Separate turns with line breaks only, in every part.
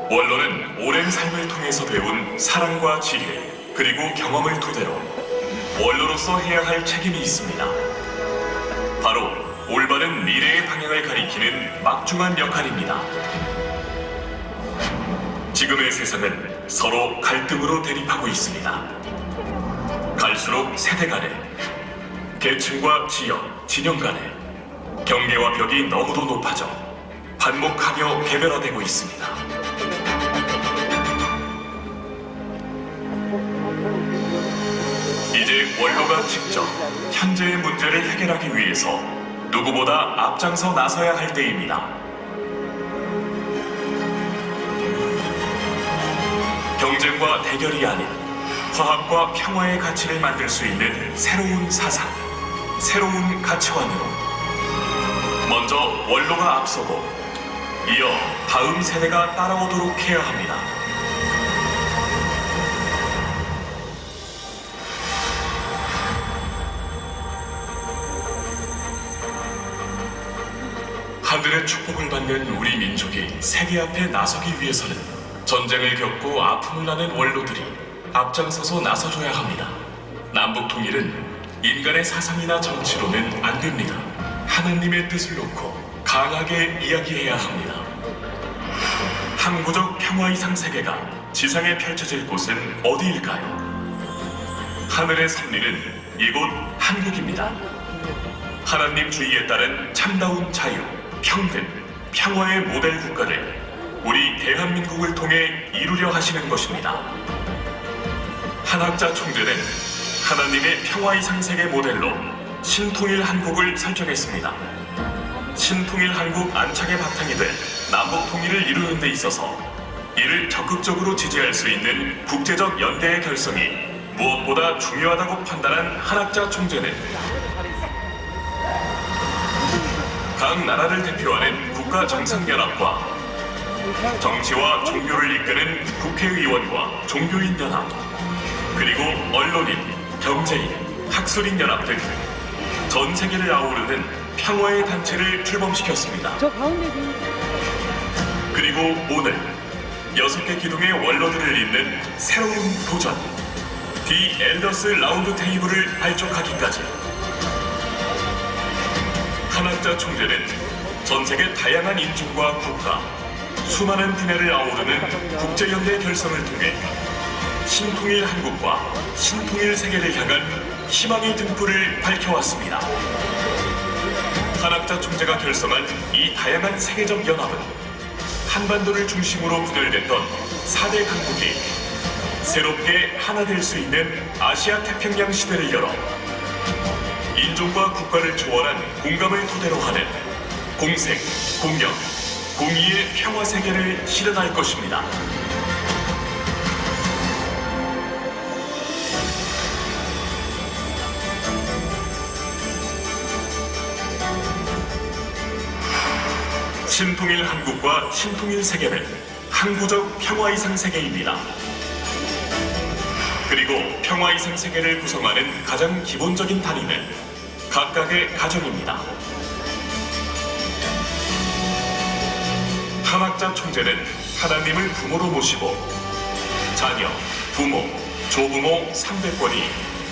원로는 오랜 삶을 통해서 배운 사랑과 지혜, 그리고 경험을 토대로 원로로서 해야 할 책임이 있습니다. 바로 올바른 미래의 방향을 가리키는 막중한 역할입니다. 지금의 세상은 서로 갈등으로 대립하고 있습니다. 갈수록 세대 간에, 계층과 지역, 진영 간에 경계와 벽이 너무도 높아져 반목하며 개별화되고 있습니다. 이제 원로가 직접 현재의 문제를 해결하기 위해서 누구보다 앞장서 나서야 할 때입니다. 경쟁과 대결이 아닌 화합과 평화의 가치를 만들 수 있는 새로운 사상, 새로운 가치관으로 먼저 원로가 앞서고 이어 다음 세대가 따라오도록 해야 합니다. 하늘의 축복을 받는 우리 민족이 세계 앞에 나서기 위해서는 전쟁을 겪고 아픔을 나는 원로들이 앞장서서 나서줘야 합니다. 남북 통일은 인간의 사상이나 정치로는 안 됩니다. 하나님의 뜻을 놓고 강하게 이야기해야 합니다. 항구적 평화 이상 세계가 지상에 펼쳐질 곳은 어디일까요? 하늘의 섭리는 이곳 한국입니다. 하나님 주의에 따른 참다운 자유, 평등, 평화의 모델 국가를 우리 대한민국을 통해 이루려 하시는 것입니다. 한학자 총재는 하나님의 평화 이상 세계 모델로 신통일 한국을 설정했습니다. 신통일 한국 안착의 바탕이 될 남북 통일을 이루는 데 있어서 이를 적극적으로 지지할 수 있는 국제적 연대의 결성이 무엇보다 중요하다고 판단한 한학자 총재는 각 나라를 대표하는 국가정상연합과 정치와 종교를 이끄는 국회의원과 종교인연합, 그리고 언론인, 경제인, 학술인연합 등 전 세계를 아우르는 평화의 단체를 출범시켰습니다. 그리고 오늘 6개 기둥의 원로들을 잇는 새로운 도전, 디 엘더스 라운드 테이블을 발족하기까지 한학자 총재는 전 세계 다양한 인종과 국가, 수많은 분야를 아우르는 국제연대 결성을 통해 신통일 한국과 신통일 세계를 향한 희망의 등불을 밝혀왔습니다. 한학자 총재가 결성한 이 다양한 세계적 연합은 한반도를 중심으로 분열됐던 4대 강국이 새롭게 하나 될 수 있는 아시아 태평양 시대를 열어 인종과 국가를 초월한 공감을 토대로 하는 공생, 공영, 공의의 평화 세계를 실현할 것입니다. 신통일 한국과 신통일 세계는 항구적 평화 이상 세계입니다. 그리고 평화 이상 세계를 구성하는 가장 기본적인 단위는 각각의 가정입니다. 한학자 총재는 하나님을 부모로 모시고 자녀, 부모, 조부모 300권이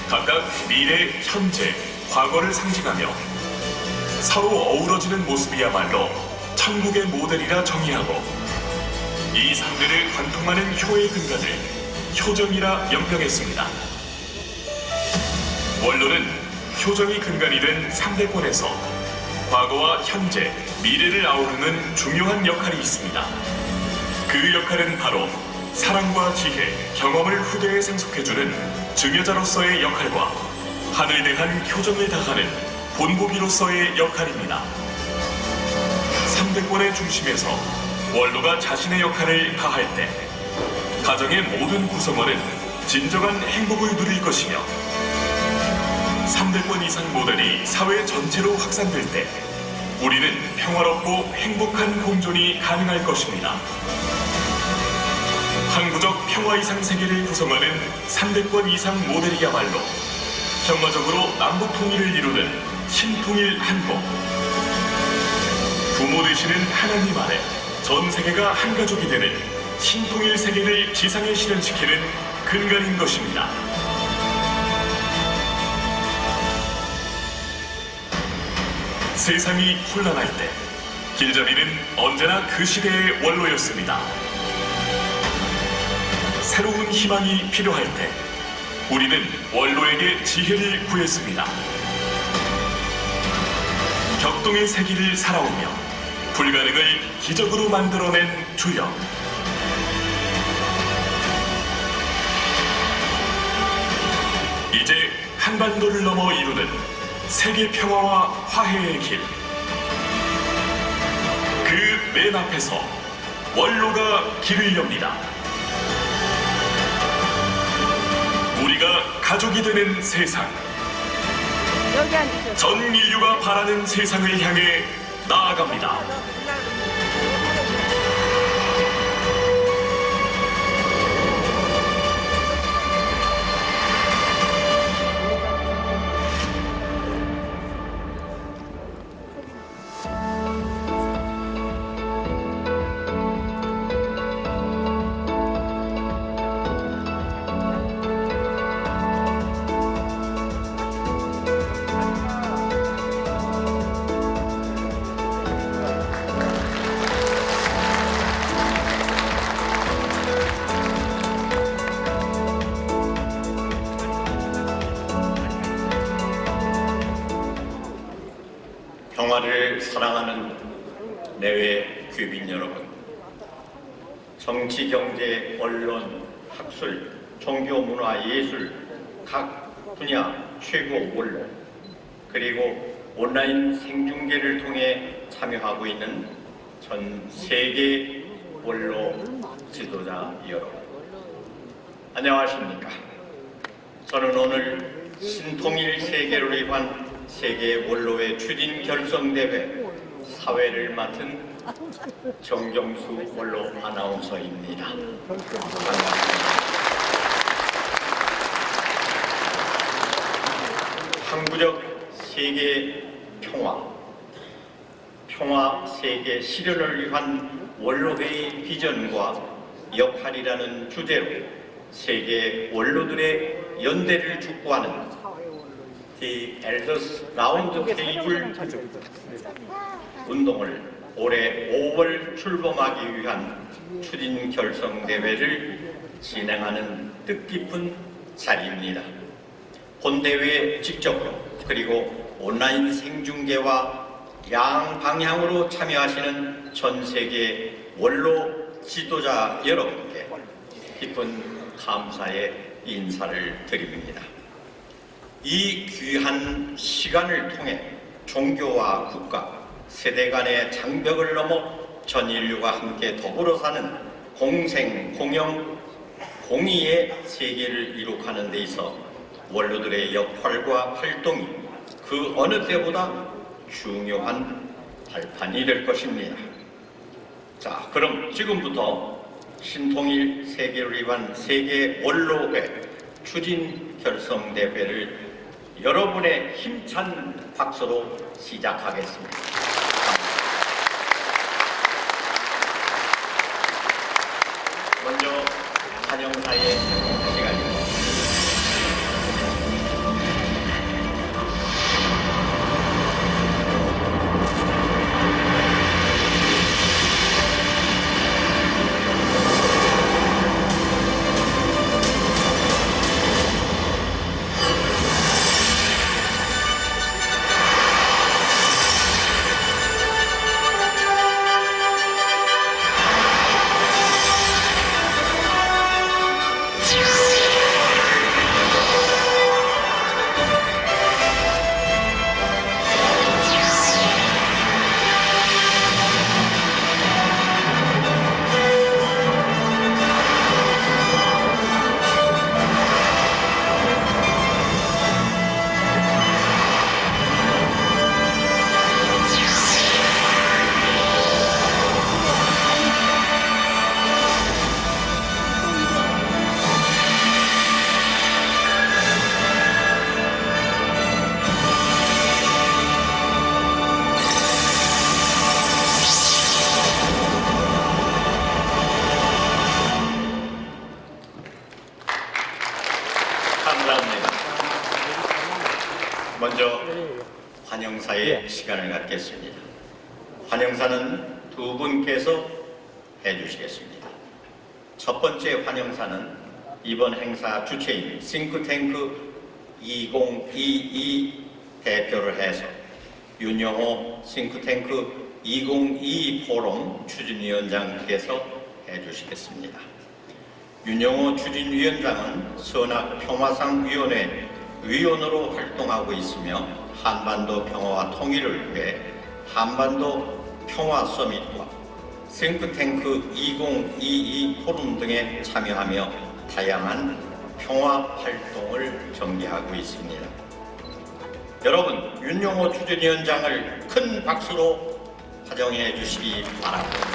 각각 미래, 현재, 과거를 상징하며 서로 어우러지는 모습이야말로 천국의 모델이라 정의하고 이 삶들을 관통하는 효의 근간을 효정이라 명명했습니다. 원로는 효정이 근간이 된 3대권에서 과거와 현재, 미래를 아우르는 중요한 역할이 있습니다. 그 역할은 바로 사랑과 지혜, 경험을 후대에 상속해주는 증여자로서의 역할과 한을 대한 효정을 다하는 본보기로서의 역할입니다. 3대권의 중심에서 원로가 자신의 역할을 다할 때 가정의 모든 구성원은 진정한 행복을 누릴 것이며 3대권 이상 모델이 사회 전체로 확산될 때 우리는 평화롭고 행복한 공존이 가능할 것입니다. 항구적 평화 이상 세계를 구성하는 3대권 이상 모델이야말로 평화적으로 남북 통일을 이루는 신통일 한국. 부모 되시는 하나님 아래 전 세계가 한 가족이 되는 신통일 세계를 지상에 실현시키는 근간인 것입니다. 세상이 혼란할 때 길잡이는 언제나 그 시대의 원로였습니다. 새로운 희망이 필요할 때 우리는 원로에게 지혜를 구했습니다. 격동의 세기를 살아오며 불가능을 기적으로 만들어낸 주역. 이제 한반도를 넘어 이루는 세계 평화와 화해의 길. 그 맨 앞에서 원로가 길을 엽니다. 우리가 가족이 되는 세상.
여기 앉으세요.
전 인류가 바라는 세상을 향해 나아갑니다.
평화를 사랑하는 내외 귀빈 여러분, 정치, 경제, 언론, 학술, 종교, 문화, 예술 각 분야 최고 원로, 그리고 온라인 생중계를 통해 참여하고 있는 전 세계 원로 지도자 여러분, 안녕하십니까? 저는 오늘 신통일 세계를 위한 세계 원로의 추진 결성대회 사회를 맡은 정경수 원로 아나운서입니다. 반갑습니다. 항구적 세계 평화 세계 실현을 위한 원로회의 비전과 역할이라는 주제로 세계 원로들의 연대를 촉구하는 The Elders Round Table 운동을 올해 5월 출범하기 위한 추진 결성 대회를 진행하는 뜻깊은 자리입니다. 본 대회에 직접으로 그리고 온라인 생중계와 양방향으로 참여하시는 전 세계 원로 지도자 여러분께 깊은 감사의 인사를 드립니다. 이 귀한 시간을 통해 종교와 국가, 세대 간의 장벽을 넘어 전 인류가 함께 더불어 사는 공생, 공영, 공의의 세계를 이룩하는 데 있어 원로들의 역할과 활동이 그 어느 때보다 중요한 발판이 될 것입니다. 자, 그럼 지금부터 신통일 세계를 위한 세계 원로회 추진 결성 대회를 여러분의 힘찬 박수로 시작하겠습니다. 먼저 환영사의 시간입니다. 감사합니다. 먼저 환영사의 시간을 갖겠습니다. 환영사는 두 분께서 해주시겠습니다. 첫 번째 환영사는 이번 행사 주체인 싱크탱크 2022 대표를 해서 윤영호 싱크탱크 2022 포럼 추진위원장께서 해주시겠습니다. 윤영호 추진위원장은 선악평화상위원회 위원으로 활동하고 있으며 한반도 평화와 통일을 위해 한반도 평화 서밋과 싱크탱크 2022 포럼 등에 참여하며 다양한 평화 활동을 전개하고 있습니다. 여러분, 윤영호 추진위원장을 큰 박수로 환영해 주시기 바랍니다.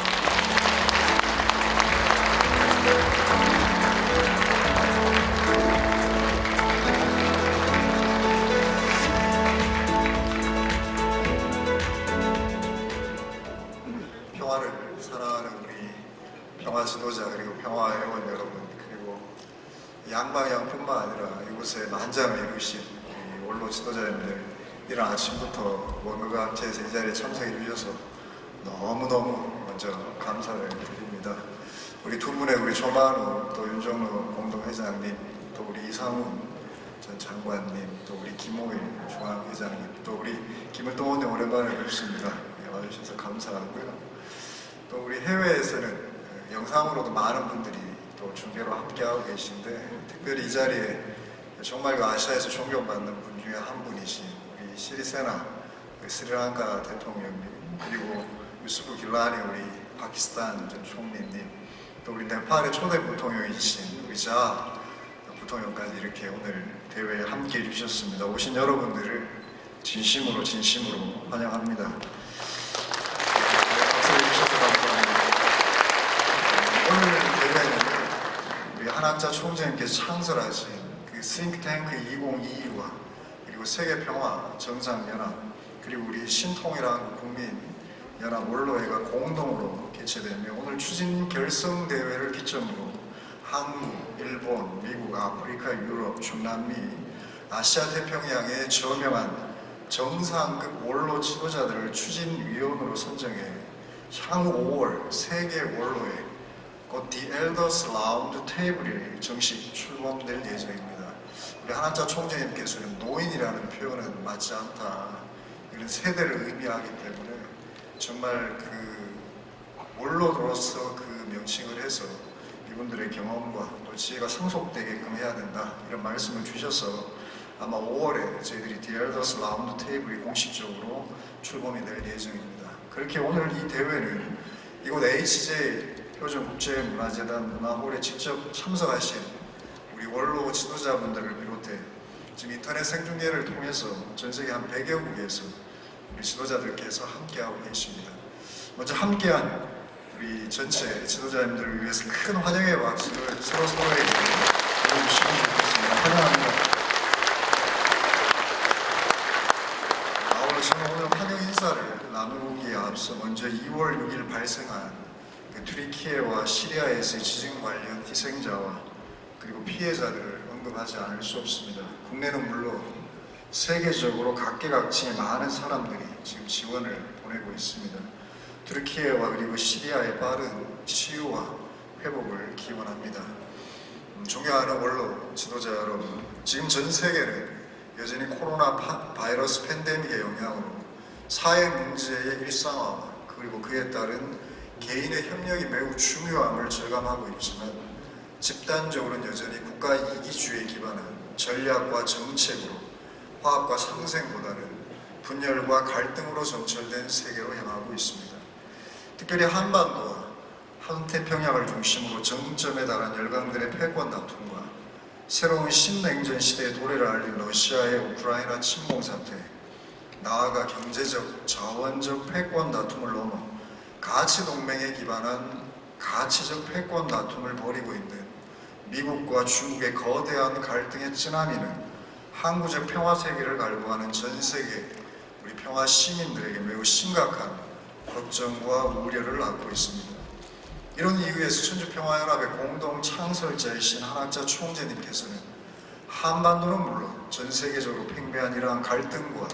평화를 사랑하는 우리 평화 지도자 그리고 평화 회원 여러분, 그리고 양방향뿐만 아니라 이곳에 만장을 이루신 우리 원로 지도자님들, 이른 아침부터 원과 함께해서 이 자리에 참석해 주셔서 너무너무 먼저 감사를 드립니다. 우리 두 분의 우리 조만우, 또 윤정로 공동회장님, 또 우리 이상훈 전 장관님, 또 우리 김호일 중앙회장님, 또 우리 김을동원님 오랜만에 뵙습니다. 와주셔서 감사하고요. 또 우리 해외에서는 영상으로도 많은 분들이 또 중계로 함께하고 계신데, 특별히 이 자리에 정말 그 아시아에서 존경받는 분 중에 한 분이신 우리 시리세나 스리랑카 대통령님, 그리고 유수프 길라니 우리 파키스탄 전 총리님, 또 우리 네팔의 초대 부통령이신 우리 자 부통령까지 이렇게 오늘 대회에 함께 해주셨습니다. 오신 여러분들을 진심으로 환영합니다. 박수 해주셔서 감사합니다. 오늘 대회는 우리 한학자 총재님께서 창설하신 그 싱크탱크 2022와 그리고 세계평화 정상연합, 그리고 우리 신통일한 국민연합 원로회가 공동으로 개최되며, 오늘 추진 결성대회를 기점으로 한국, 일본, 미국, 아프리카, 유럽, 중남미, 아시아 태평양의 저명한 정상급 원로 지도자들을 추진위원으로 선정해 향후 5월 세계 원로회 곧 The Elders Round Table이 정식 출범될 예정입니다. 우리 한학자 총재님께서는 노인이라는 표현은 맞지 않다, 이런 세대를 의미하기 때문에 정말 그 원로로서 그 명칭을 해서 이분들의 경험과 또 지혜가 상속되게끔 해야 된다, 이런 말씀을 주셔서 아마 5월에 저희들이 The Elders Round Table이 공식적으로 출범이 될 예정입니다. 그렇게 오늘 이 대회는 이곳 HJ 표준국제문화재단 문화홀에 직접 참석하신 우리 원로 지도자분들을 비롯해 지금 인터넷 생중계를 통해서 전 세계 한 100여 국에서 우리 지도자들께서 함께하고 계십니다. 먼저 함께한 우리 전체 지도자님들을 위해서 큰 환영의 박수를 서로에게 보내주시면 좋겠습니다. 환영합니다. 저는 오늘 환영 인사를 나누기에 앞서 먼저 2월 6일 발생한 그 튀르키예와 시리아에서의 지진 관련 희생자와 그리고 피해자들을 언급하지 않을 수 없습니다. 국내는 물론 세계적으로 각계각층의 많은 사람들이 지금 지원을 보내고 있습니다. 튀르키예와 그리고 시리아의 빠른 치유와 회복을 기원합니다. 존경하는 원로 지도자 여러분, 지금 전 세계는 여전히 코로나 바이러스 팬데믹의 영향으로 사회 문제의 일상화와 그리고 그에 따른 개인의 협력이 매우 중요함을 절감하고 있지만, 집단적으로는 여전히 국가 이기주의에 기반한 전략과 정책으로 화합과 상생보다는 분열과 갈등으로 점철된 세계로 향하고 있습니다. 특별히 한반도와 한태평양을 중심으로 정점에 달한 열강들의 패권 다툼과 새로운 신냉전 시대의 도래를 알린 러시아의 우크라이나 침공 사태, 나아가 경제적, 자원적 패권 다툼을 넘어 가치 동맹에 기반한 가치적 패권 다툼을 벌이고 있는 미국과 중국의 거대한 갈등의 쓰나미는 항구적 평화 세계를 갈구하는 전 세계 우리 평화 시민들에게 매우 심각한 걱정과 우려를 낳고 있습니다. 이런 이유에서 천주평화연합의 공동 창설자이신 한학자 총재님께서는 한반도는 물론 전 세계적으로 팽배한 이러한 갈등과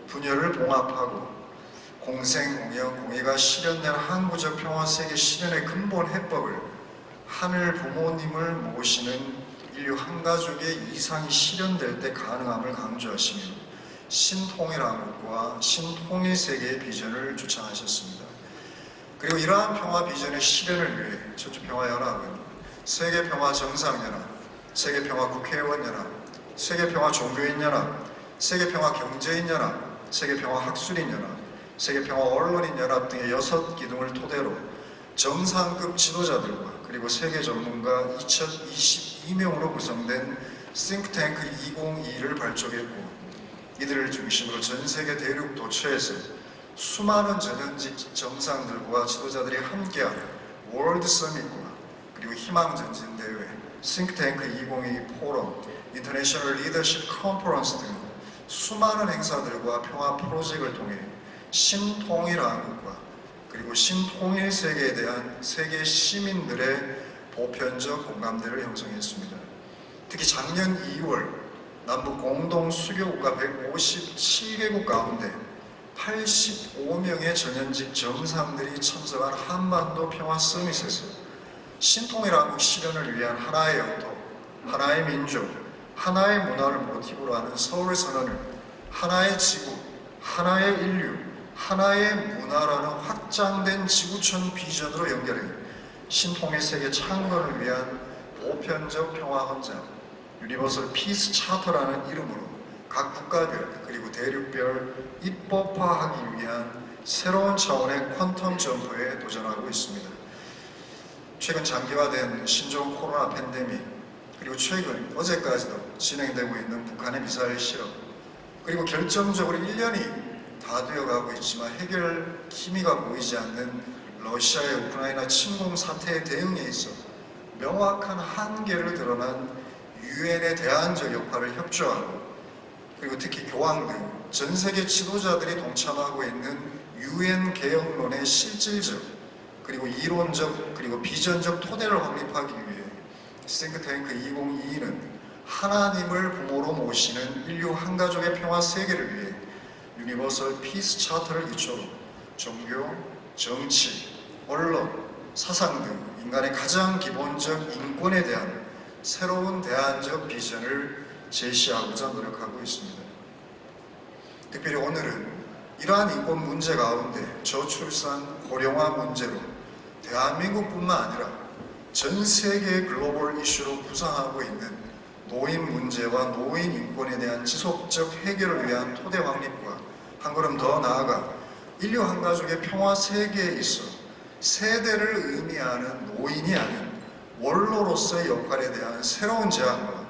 분열을 봉합하고 공생공영 공의가 실현된 항구적 평화 세계 실현의 근본 해법을 하늘 부모님을 모시는 인류 한 가족의 이상이 실현될 때 가능함을 강조하시며 신통일한국과 신통일 세계의 비전을 주창하셨습니다. 그리고 이러한 평화 비전의 실현을 위해 천주평화연합은 세계평화정상연합, 세계평화국회의원연합, 세계평화종교인연합, 세계평화경제인연합, 세계평화학술인연합, 세계평화언론인연합 등의 6기둥을 토대로 정상급 지도자들과 그리고 세계 전문가 2022명으로 구성된 싱크탱크 2022를 발족했고 이들을 중심으로 전 세계 대륙 도처에서 수많은 전현직 정상들과 지도자들이 함께하는 월드 서밋과 그리고 희망전진 대회, 싱크탱크 2022 포럼, 인터내셔널 리더십 컨퍼런스 등 수많은 행사들과 평화 프로젝트를 통해 신통일 한국과 그리고 신통일 세계에 대한 세계 시민들의 보편적 공감대를 형성했습니다. 특히 작년 2월 남북 공동 수교국가 157개국 가운데 85명의 전현직 정상들이 참석한 한반도 평화 서밋에서 신통일 한국 실현을 위한 하나의 영토, 하나의 민족, 하나의 문화를 모티브로 하는 서울 선언을 하나의 지구, 하나의 인류, 하나의 문화라는 확장된 지구촌 비전으로 연결해 신통일 세계 창건을 위한 보편적 평화 헌장, 유니버설 피스 차터라는 이름으로 각 국가별 그리고 대륙별 입법화하기 위한 새로운 차원의 퀀텀 점프에 도전하고 있습니다. 최근 장기화된 신종 코로나 팬데믹, 그리고 최근 어제까지도 진행되고 있는 북한의 미사일 실험, 그리고 결정적으로 1년이 다 되어가고 있지만 해결 기미가 보이지 않는 러시아의 우크라이나 침공 사태에 대응에 있어 명확한 한계를 드러난 유엔의 대안적 역할을 협조하고 그리고 특히 교황 등 전 세계 지도자들이 동참하고 있는 유엔 개혁론의 실질적 그리고 이론적 그리고 비전적 토대를 확립하기 위해 싱크탱크 2022는 하나님을 부모로 모시는 인류 한 가족의 평화 세계를 위해 유니버설 피스 차트를 기초로 종교, 정치, 언론, 사상 등 인간의 가장 기본적 인권에 대한 새로운 대안적 비전을 제시하고자 노력하고 있습니다. 특별히 오늘은 이러한 인권 문제 가운데 저출산, 고령화 문제로 대한민국뿐만 아니라 전 세계의 글로벌 이슈로 부상하고 있는 노인 문제와 노인 인권에 대한 지속적 해결을 위한 토대 확립과 한 걸음 더 나아가 인류 한 가족의 평화 세계에 있어 세대를 의미하는 노인이 아닌 원로로서의 역할에 대한 새로운 제안과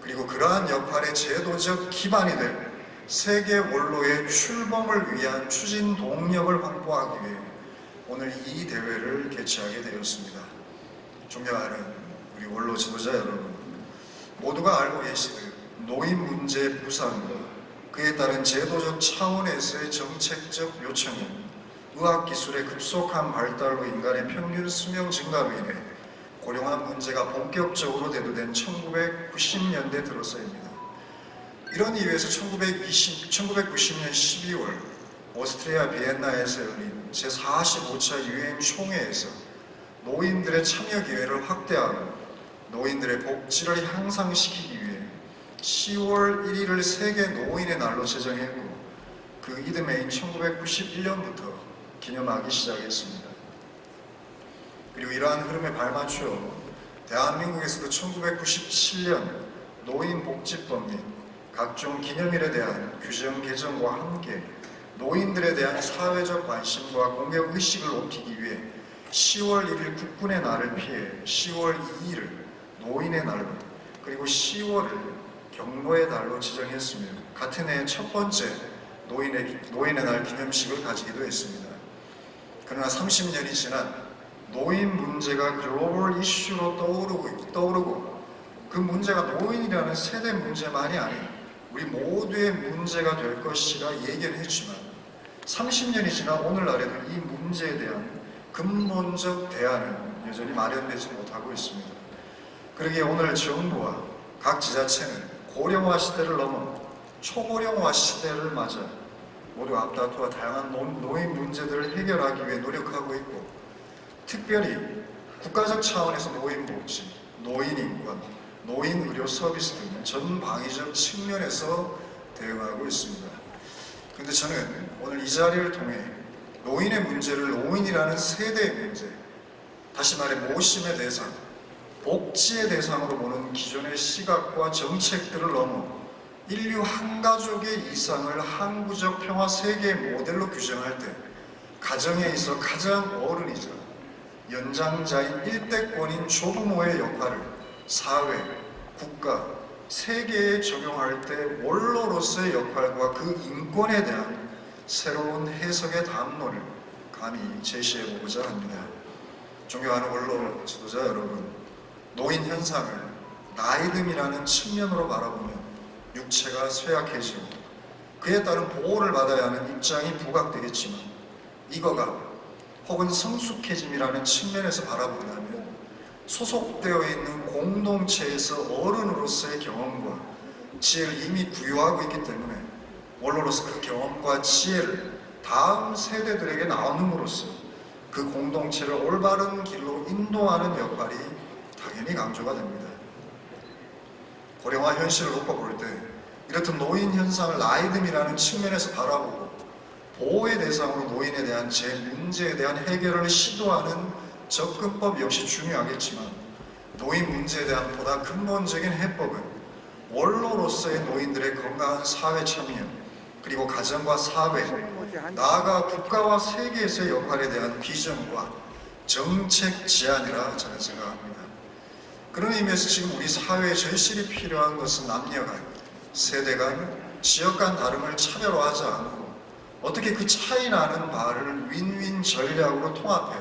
그리고 그러한 역할의 제도적 기반이 될 세계 원로의 출범을 위한 추진 동력을 확보하기 위해 오늘 이 대회를 개최하게 되었습니다. 존경하는 우리 원로 지도자 여러분, 모두가 알고 계시듯 노인 문제의 부상과 그에 따른 제도적 차원에서의 정책적 요청은 의학기술의 급속한 발달로 인간의 평균 수명 증가로 인해 고령화 문제가 본격적으로 대두된 1990년대 들어서입니다. 이런 이유에서 1990년 12월 오스트리아 비엔나에서 열린 제45차 유엔 총회에서 노인들의 참여 기회를 확대하고 노인들의 복지를 향상시키기 위해 10월 1일을 세계 노인의 날로 제정했고 그 이듬해인 1991년부터 기념하기 시작했습니다. 그리고 이러한 흐름에 발맞추어 대한민국에서도 1997년 노인복지법 및 각종 기념일에 대한 규정 개정과 함께 노인들에 대한 사회적 관심과 공격의식을 높이기 위해 10월 1일 국군의 날을 피해 10월 2일을 노인의 날로 그리고 10월을 경로의 날로 지정했으며 같은 해 첫 번째 노인의 날 기념식을 가지기도 했습니다. 그러나 30년이 지난 노인 문제가 글로벌 이슈로 떠오르고 그 문제가 노인이라는 세대 문제만이 아닌 우리 모두의 문제가 될 것이라 얘기를 했지만 30년이 지난 오늘날에도 이 문제에 대한 근본적 대안은 여전히 마련되지 못하고 있습니다. 그러기에 오늘 정부와 각 지자체는 고령화 시대를 넘어 초고령화 시대를 맞아 모두 앞다투와 다양한 노인 문제들을 해결하기 위해 노력하고 있고, 특별히 국가적 차원에서 노인 복지, 노인 인권, 노인 의료 서비스 등 전방위적 측면에서 대응하고 있습니다. 그런데 저는 오늘 이 자리를 통해 노인의 문제를 노인이라는 세대의 문제, 다시 말해 모심의 대상, 복지의 대상으로 보는 기존의 시각과 정책들을 넘어 인류 한 가족의 이상을 항구적 평화 세계의 모델로 규정할 때 가정에 있어 가장 어른이자 연장자인 일대권인 조부모의 역할을 사회, 국가, 세계에 적용할 때 원로로서의 역할과 그 인권에 대한 새로운 해석의 담론을 감히 제시해보고자 합니다. 존경하는 원로 지도자 여러분, 노인 현상을 나이듦이라는 측면으로 바라보면 육체가 쇠약해지고 그에 따른 보호를 받아야 하는 입장이 부각되겠지만, 이거가 혹은 성숙해짐이라는 측면에서 바라본다면 소속되어 있는 공동체에서 어른으로서의 경험과 지혜를 이미 구유하고 있기 때문에 원로로서 그 경험과 지혜를 다음 세대들에게 나눔으로써 그 공동체를 올바른 길로 인도하는 역할이 당연히 강조가 됩니다. 고령화 현실을 놓고 볼 때 이렇듯 노인 현상을 나이듦이라는 측면에서 바라보고 보호의 대상으로 노인에 대한 제 문제에 대한 해결을 시도하는 접근법 역시 중요하겠지만, 노인 문제에 대한 보다 근본적인 해법은 원로로서의 노인들의 건강한 사회 참여, 그리고 가정과 사회, 나아가 국가와 세계에서의 역할에 대한 비전과 정책 제안이라 저는 생각합니다. 그런 의미에서 지금 우리 사회에 절실히 필요한 것은 남녀 간, 세대 간, 지역 간 다름을 차별화하지 않고 어떻게 그 차이 나는 바를 윈윈 전략으로 통합해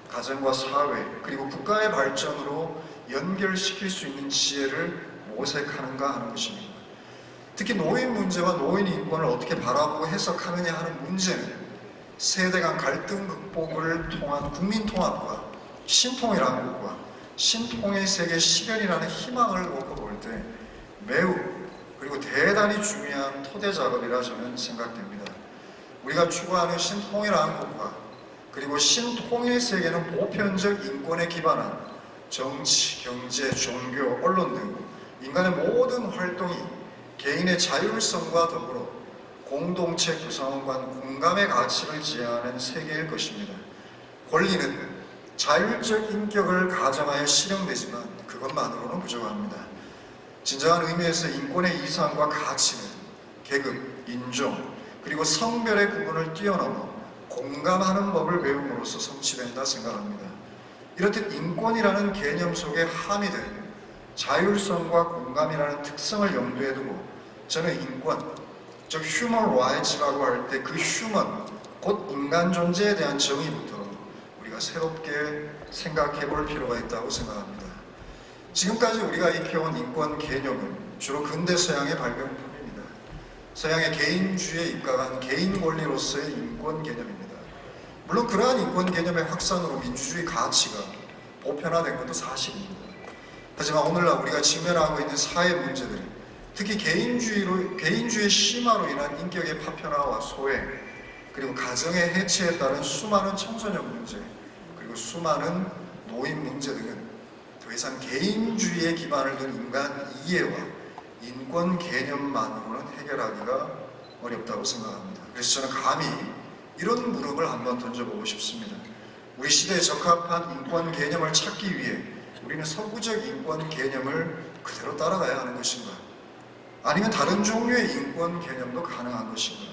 가정과 사회 그리고 국가의 발전으로 연결시킬 수 있는 지혜를 모색하는가 하는 것입니다. 특히 노인 문제와 노인 인권을 어떻게 바라보고 해석하느냐 하는 문제는 세대 간 갈등 극복을 통한 국민 통합과 신통이라는 것과 신통의 세계 실현이라는 희망을 놓고 볼 때 매우 그리고 대단히 중요한 토대 작업이라 저는 생각됩니다. 우리가 추구하는 신통이라는 것과 그리고 신통일 세계는 보편적 인권에 기반한 정치, 경제, 종교, 언론 등 인간의 모든 활동이 개인의 자율성과 더불어 공동체 구성원 간 공감의 가치를 지향하는 세계일 것입니다. 권리는 자율적 인격을 가정하여 실현되지만 그것만으로는 부족합니다. 진정한 의미에서 인권의 이상과 가치는 계급, 인종, 그리고 성별의 구분을 뛰어넘어 공감하는 법을 배움으로써 성취된다 생각합니다. 이렇듯 인권이라는 개념 속에 함의된 자율성과 공감이라는 특성을 염두에 두고 저는 인권, 즉 휴먼 라이츠라고 할 때 그 휴먼, 곧 인간 존재에 대한 정의부터 우리가 새롭게 생각해 볼 필요가 있다고 생각합니다. 지금까지 우리가 익혀온 인권 개념은 주로 근대 서양의 발명품입니다. 서양의 개인주의에 입각한 개인 권리로서의 인권 개념입니다. 물론 그러한 인권 개념의 확산으로 민주주의 가치가 보편화된 것도 사실입니다. 하지만 오늘날 우리가 직면하고 있는 사회 문제들이 특히 개인주의의 심화로 인한 인격의 파편화와 소외, 그리고 가정의 해체에 따른 수많은 청소년 문제, 그리고 수많은 노인 문제 등은 더 이상 개인주의에 기반을 둔 인간 이해와 인권 개념만으로는 해결하기가 어렵다고 생각합니다. 그래서 저는 감히 이런 물음을 한번 던져보고 싶습니다. 우리 시대에 적합한 인권 개념을 찾기 위해 우리는 서구적 인권 개념을 그대로 따라가야 하는 것인가? 아니면 다른 종류의 인권 개념도 가능한 것인가?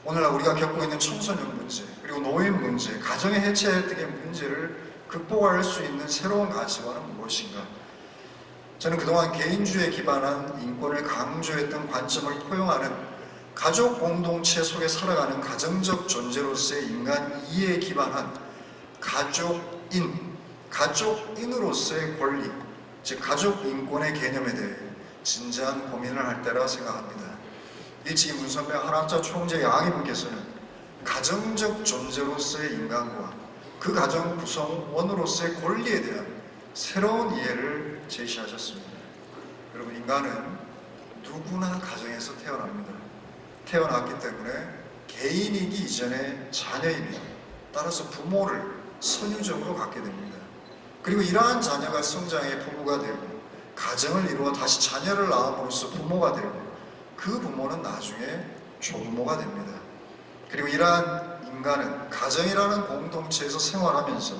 오늘날 우리가 겪고 있는 청소년 문제, 그리고 노인 문제, 가정의 해체 등의 문제를 극복할 수 있는 새로운 가치관은 무엇인가? 저는 그동안 개인주의에 기반한 인권을 강조했던 관점을 포용하는 가족 공동체 속에 살아가는 가정적 존재로서의 인간 이해에 기반한 가족인으로서의 권리, 즉 가족 인권의 개념에 대해 진지한 고민을 할 때라 생각합니다. 일찍이 문선명 한학자 총재 양이분께서는 가정적 존재로서의 인간과 그 가정 구성원으로서의 권리에 대한 새로운 이해를 제시하셨습니다. 여러분, 인간은 누구나 가정에서 태어납니다. 태어났기 때문에 개인이기 이전에 자녀입니다. 따라서 부모를 선유적으로 갖게 됩니다. 그리고 이러한 자녀가 성장해 부부가 되고 가정을 이루어 다시 자녀를 낳음으로써 부모가 되고 그 부모는 나중에 조부모가 됩니다. 그리고 이러한 인간은 가정이라는 공동체에서 생활하면서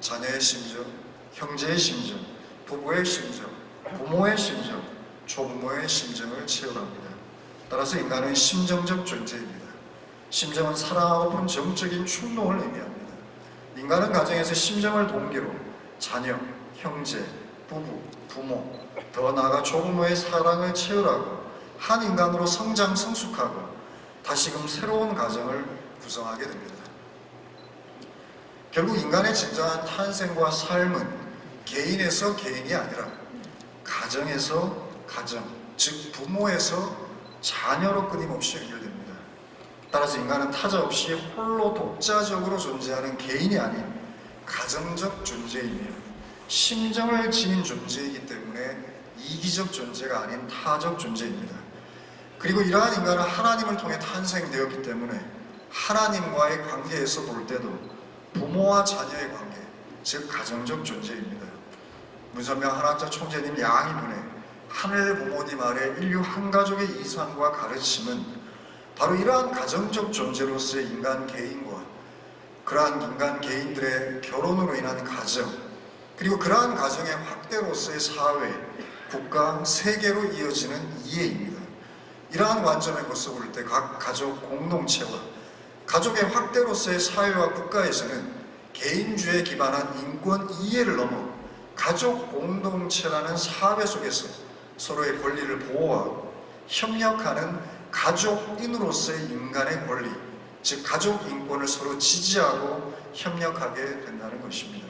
자녀의 심정, 형제의 심정, 부부의 심정, 부모의 심정, 조부모의 심정을 채워갑니다. 따라서 인간은 심정적 존재입니다. 심정은 사랑하고픈 정적인 충동을 의미합니다. 인간은 가정에서 심정을 동기로 자녀, 형제, 부부, 부모, 더 나아가 조부모의 사랑을 채우라고 한 인간으로 성장 성숙하고 다시금 새로운 가정을 구성하게 됩니다. 결국 인간의 진정한 탄생과 삶은 개인에서 개인이 아니라 가정에서 가정, 즉 부모에서 자녀로 끊임없이 연결됩니다. 따라서 인간은 타자 없이 홀로 독자적으로 존재하는 개인이 아닌 가정적 존재이며 심정을 지닌 존재이기 때문에 이기적 존재가 아닌 타적 존재입니다. 그리고 이러한 인간은 하나님을 통해 탄생되었기 때문에 하나님과의 관계에서 볼 때도 부모와 자녀의 관계, 즉 가정적 존재입니다. 문선명 한학자 총재님 양이분의 하늘 부모님 아래 인류 한 가족의 이상과 가르침은 바로 이러한 가정적 존재로서의 인간 개인과 그러한 인간 개인들의 결혼으로 인한 가정, 그리고 그러한 가정의 확대로서의 사회, 국가, 세계로 이어지는 이해입니다. 이러한 관점에서 볼 때 각 가족 공동체와 가족의 확대로서의 사회와 국가에서는 개인주의에 기반한 인권 이해를 넘어 가족 공동체라는 사회 속에서 서로의 권리를 보호하고 협력하는 가족인으로서의 인간의 권리, 즉 가족 인권을 서로 지지하고 협력하게 된다는 것입니다.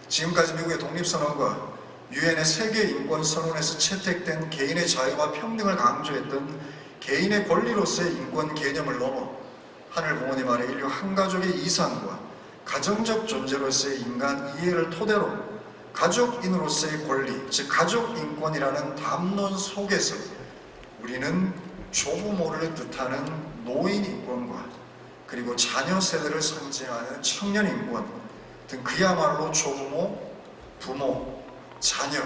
지금까지 미국의 독립선언과 유엔의 세계인권선언에서 채택된 개인의 자유와 평등을 강조했던 개인의 권리로서의 인권 개념을 넘어 하늘 부모님 아래 인류 한 가족의 이상과 가정적 존재로서의 인간 이해를 토대로 가족인으로서의 권리, 즉 가족인권이라는 담론 속에서 우리는 조부모를 뜻하는 노인인권과 그리고 자녀 세대를 상징하는 청년인권 등 그야말로 조부모, 부모, 자녀,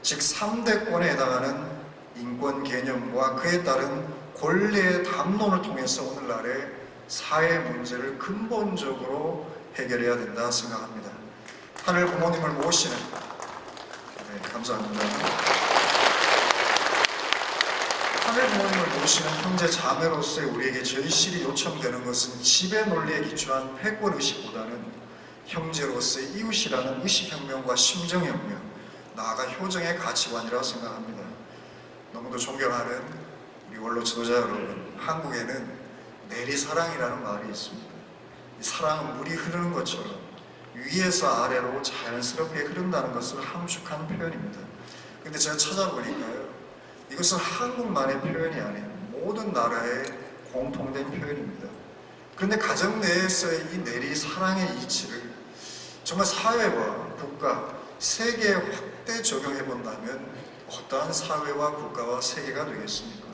즉 3대권에 해당하는 인권 개념과 그에 따른 권리의 담론을 통해서 오늘날의 사회 문제를 근본적으로 해결해야 된다 생각합니다. 하늘 부모님을 모시는 감사합니다. 하늘 부모님을 모시는 형제 자매로서의 우리에게 절실히 요청되는 것은 지배 논리에 기초한 패권 의식보다는 형제로서의 이웃이라는 의식혁명과 심정혁명, 나아가 효정의 가치관이라고 생각합니다. 너무도 존경하는 우리 원로 지도자 여러분, 한국에는 내리사랑이라는 말이 있습니다. 이 사랑은 물이 흐르는 것처럼 위에서 아래로 자연스럽게 흐른다는 것을 함축한 표현입니다. 근데 제가 찾아보니까요, 이것은 한국만의 표현이 아닌 모든 나라의 공통된 표현입니다. 그런데 가정 내에서의 이 내리사랑의 이치를 정말 사회와 국가, 세계에 확대 적용해 본다면 어떠한 사회와 국가와 세계가 되겠습니까?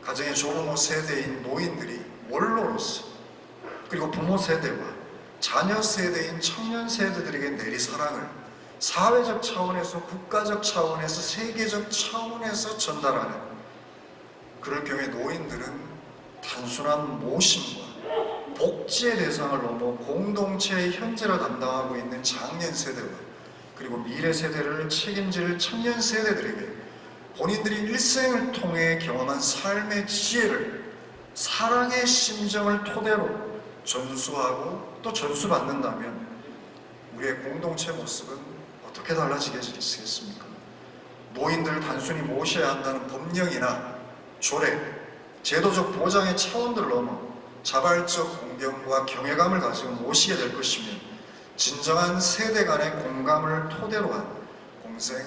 가정의 조부모 세대인 노인들이 원로로서, 그리고 부모 세대와 자녀 세대인 청년 세대들에게 내리사랑을 사회적 차원에서, 국가적 차원에서, 세계적 차원에서 전달하는, 그럴 경우에 노인들은 단순한 모심과 복지의 대상을 넘어 공동체의 현재를 담당하고 있는 장년 세대와 그리고 미래 세대를 책임질 청년 세대들에게 본인들이 일생을 통해 경험한 삶의 지혜를, 사랑의 심정을 토대로 전수하고 또 전수받는다면 우리의 공동체 모습은 어떻게 달라지겠습니까? 노인들을 단순히 모셔야 한다는 법령이나 조례, 제도적 보장의 차원들을 넘어 자발적 공경과 경외감을 가지고 모시게 될 것이며 진정한 세대 간의 공감을 토대로 한 공생,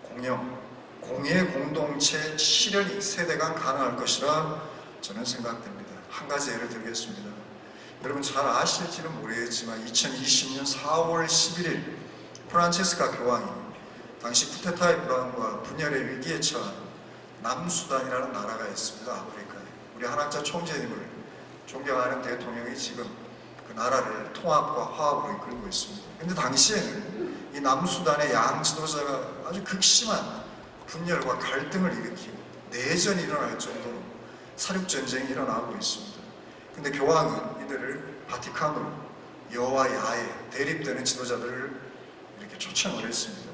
공영, 공예 공동체 실현이 세대 간 가능할 것이라 저는 생각됩니다. 한 가지 예를 들겠습니다. 여러분 잘 아실지는 모르겠지만 2020년 4월 11일 프란체스카 교황이 당시 쿠데타의 불안과 분열의 위기에 처한 남수단이라는 나라가 있습니다. 아프리카에. 우리 한학자 총재님을 존경하는 대통령이 지금 그 나라를 통합과 화합으로 이끌고 있습니다. 근데 당시에는 이 남수단의 양 지도자가 아주 극심한 분열과 갈등을 일으키고 내전이 일어날 정도로 사륙전쟁이 일어나고 있습니다. 근데 교황은 이들을 바티칸으로 여와 야의 대립되는 지도자들을 이렇게 초청을 했습니다.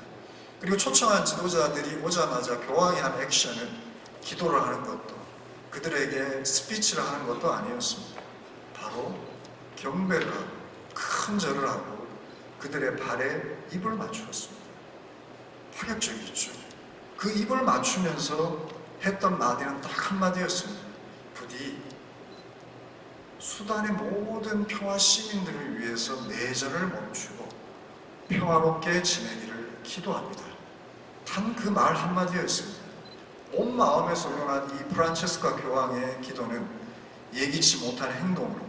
그리고 초청한 지도자들이 오자마자 교황이 한 액션은 기도를 하는 것도 그들에게 스피치를 하는 것도 아니었습니다. 바로 경배를 하고 큰 절을 하고 그들의 발에 입을 맞추었습니다. 파격적이죠. 그 입을 맞추면서 했던 마디는 딱 한마디였습니다. 부디 수단의 모든 평화 시민들을 위해서 내전을 멈추고 평화롭게 지내기를 기도합니다. 단 그 말 한마디였습니다. 온 마음에서 일어난 이 프란체스카 교황의 기도는 예기치 못한 행동으로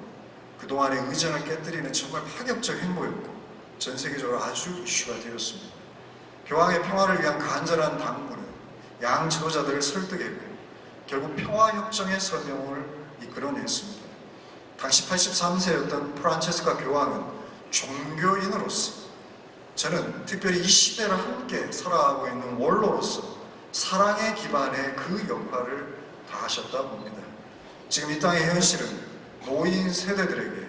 그동안의 의전을 깨뜨리는 정말 파격적 행보였고 전 세계적으로 아주 이슈가 되었습니다. 교황의 평화를 위한 간절한 당부는 양 지도자들을 설득했고 결국 평화협정의 서명을 이끌어냈습니다. 당시 83세였던 프란체스카 교황은 종교인으로서 저는 특별히 이 시대를 함께 살아가고 있는 원로로서 사랑의 기반의 그 역할을 다하셨다 봅니다. 지금 이 땅의 현실은 노인 세대들에게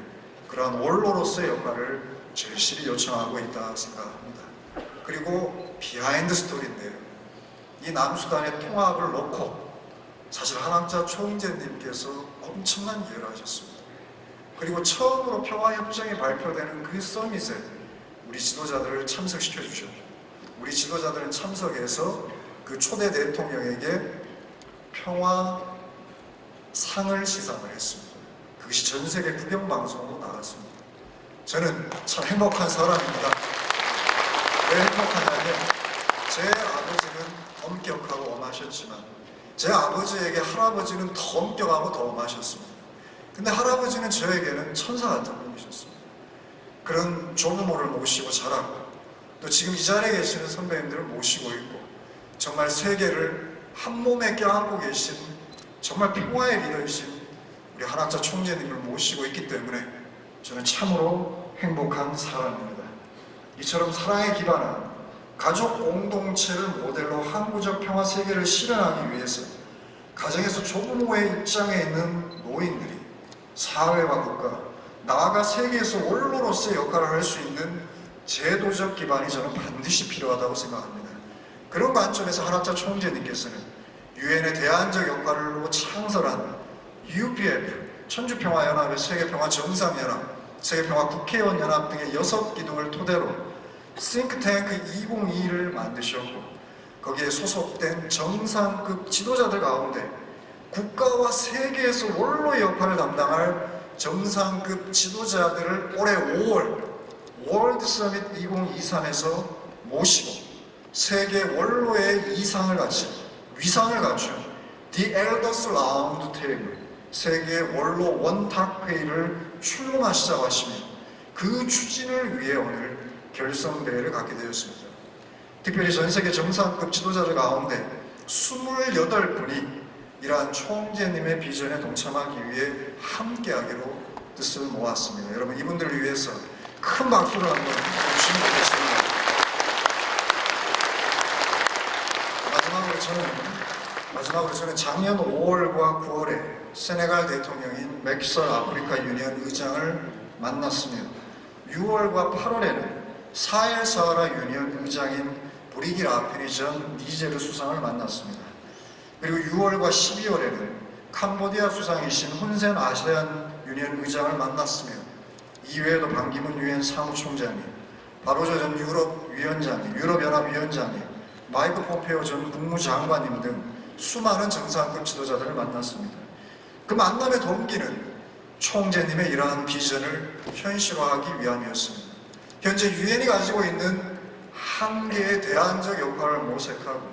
그러한 원로로서의 역할을 절실히 요청하고 있다 생각합니다. 그리고 비하인드 스토리인데요. 이 남수단의 통합을 놓고 사실 한학자 총재님께서 엄청난 기여를 하셨습니다. 그리고 처음으로 평화협정이 발표되는 그 서밋에 우리 지도자들을 참석시켜 주셨고 우리 지도자들은 참석해서 그 초대 대통령에게 평화상을 시상을 했습니다. 그것이 전 세계 국영방송으로 나갔습니다. 저는 참 행복한 사람입니다. 왜 행복하냐면 제 아버지는 엄격하고 엄하셨지만 제 아버지에게 할아버지는 더 엄격하고 더 엄하셨습니다. 근데 할아버지는 저에게는 천사 같은 분이셨습니다. 그런 조부모를 모시고 자라고 또 지금 이 자리에 계시는 선배님들을 모시고 있고 정말 세계를 한 몸에 껴안고 계신 정말 평화의 리더이신 우리 한학자 총재님을 모시고 있기 때문에 저는 참으로 행복한 사람입니다. 이처럼 사랑에 기반한 가족 공동체를 모델로 항구적 평화 세계를 실현하기 위해서 가정에서 조부모의 입장에 있는 노인들이 사회와 국가, 나아가 세계에서 원로로서의 역할을 할 수 있는 제도적 기반이 저는 반드시 필요하다고 생각합니다. 그런 관점에서 한학자 총재님께서는 유엔의 대안적 역할로 창설한 UPF, 천주평화연합의 세계평화정상연합, 세계평화국회의원연합 등의 6기둥을 토대로 싱크탱크 2022를 만드셨고 거기에 소속된 정상급 지도자들 가운데 국가와 세계에서 원로의 역할을 담당할 정상급 지도자들을 올해 5월 월드 서밋 2023에서 모시고 세계 원로의 위상을 갖춘 The Elders Round Table 세계 원로 원탁회의를 출범하시자고 하시며 그 추진을 위해 오늘 결성대회를 갖게 되었습니다. 특별히 전 세계 정상급 지도자들 가운데 28분이 이러한 총재님의 비전에 동참하기 위해 함께하기로 뜻을 모았습니다. 여러분 이분들을 위해서 큰 박수를 한번 주시면 되겠습니다. 마지막으로 저는 작년 5월과 9월에 세네갈 대통령인 맥설 아프리카 유니언 의장을 만났으며 6월과 8월에는 사헬 사하라 유니언 의장인 브리길 아페리 전 니제르 수상을 만났습니다. 그리고 6월과 12월에는 캄보디아 수상이신 훈센 아세안 유니언 의장을 만났으며 이외에도 반기문 유엔 사무총장님, 바로조 전 유럽 위원장님, 유럽연합 위원장님, 마이크 폼페오 전 국무장관님 등 수많은 정상급 지도자들을 만났습니다. 그 만남의 동기는 총재님의 이러한 비전을 현실화하기 위함이었습니다. 현재 유엔이 가지고 있는 한계의 대안적 역할을 모색하고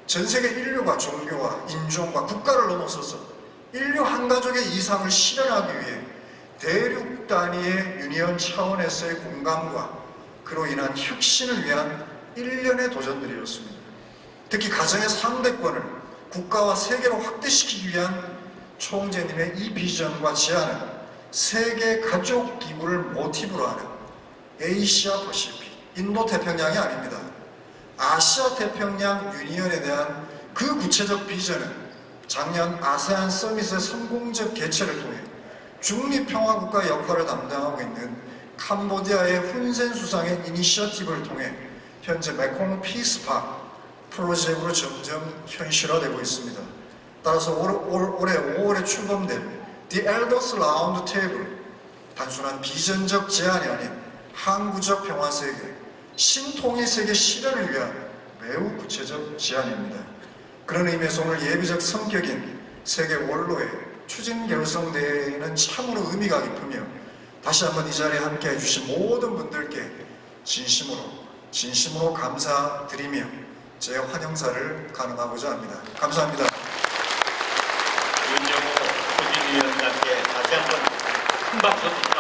전 세계 인류가 종교와 인종과 국가를 넘어서서 인류 한 가족의 이상을 실현하기 위해 대륙 단위의 유니언 차원에서의 공감과 그로 인한 혁신을 위한 일련의 도전들이었습니다. 특히 가정의 상대권을 국가와 세계로 확대시키기 위한 총재님의 이 비전과 제안은 세계 가족 기구를 모티브로 하는 아시아 퍼시픽, 인도 태평양이 아닙니다. 아시아 태평양 유니언에 대한 그 구체적 비전은 작년 아세안 서밋의 성공적 개최를 통해 중립평화국가 역할을 담당하고 있는 캄보디아의 훈센 수상의 이니셔티브를 통해 현재 메콩 피스파크 프로젝트로 점점 현실화되고 있습니다. 따라서 올해 5월에 출범된 The Elders Round Table, 단순한 비전적 제안이 아닌 항구적 평화세계, 신통일 세계 실현을 위한 매우 구체적 제안입니다. 그런 의미에서 오늘 예비적 성격인 세계 원로의 추진 결성대회는 참으로 의미가 깊으며 다시 한번 이 자리에 함께 해주신 모든 분들께 진심으로 감사드리며 제 환영사를 가능하고자 합니다. 감사합니다.
윤영호 추진위원장께 다시 한번 큰 박수